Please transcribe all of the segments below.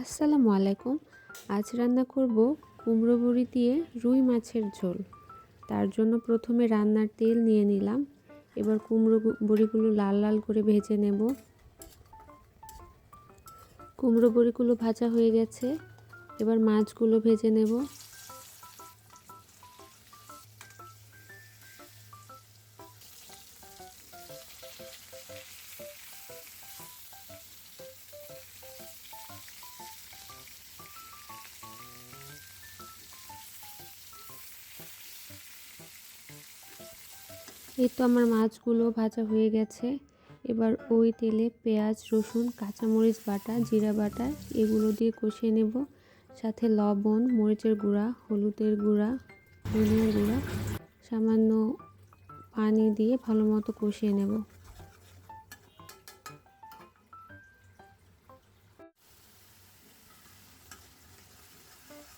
আসসালামু আলাইকুম। আজ রান্না করব কুমড়ো বড়ি দিয়ে রুই মাছের ঝোল। তার জন্য প্রথমে রান্নার তেল নিয়ে নিলাম। এবার কুমড়ো বড়িগুলো লাল লাল করে ভেজে নেব। কুমড়ো বড়িগুলো ভাজা হয়ে গেছে, এবার মাছগুলো ভেজে নেব। এই তো আমার মাছগুলো ভাজা হয়ে গেছে। এবার ওই তেলে পেঁয়াজ, রসুন, কাঁচামরিচ বাটা, জিরা বাটা এগুলো দিয়ে কষিয়ে নেব। সাথে লবণ, মরিচের গুঁড়া, হলুদের গুঁড়া, ধনিয়ার গুঁড়া, সামান্য পানি দিয়ে ভালো মতো কষিয়ে নেব।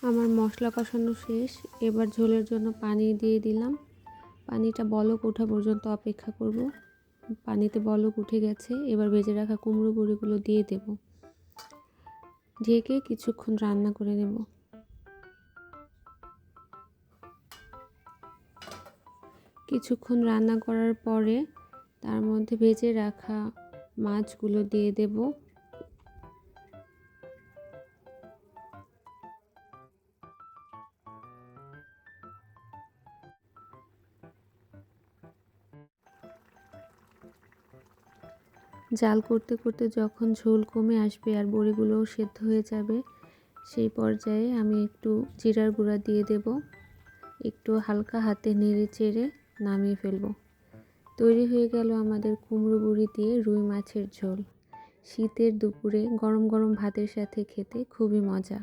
আমার মশলা কষানো শেষ। এবার ঝোলের জন্য পানি দিয়ে দিলাম। পানিটা বলক ওঠা পর্যন্ত অপেক্ষা করব। পানিতে বলক উঠে গেছে, এবার ভেজে রাখা কুমড়ো বড়িগুলো দিয়ে দেব। ঢেকে কিছুক্ষণ রান্না করে নেব। কিছুক্ষণ রান্না করার পরে তার মধ্যে ভেজে রাখা মাছগুলো দিয়ে দেব। জাল করতে করতে যখন ঝোল কমে আসবে আর বড়িগুলোও সেদ্ধ হয়ে যাবে, সেই পর্যায়ে আমি একটু জিরার গুঁড়া দিয়ে দেব। একটু হালকা হাতে নেড়ে চেড়ে নামিয়ে ফেলব। তৈরি হয়ে গেল আমাদের কুমড়ো বড়ি দিয়ে রুই মাছের ঝোল। শীতের দুপুরে গরম গরম ভাতের সাথে খেতে খুবই মজা।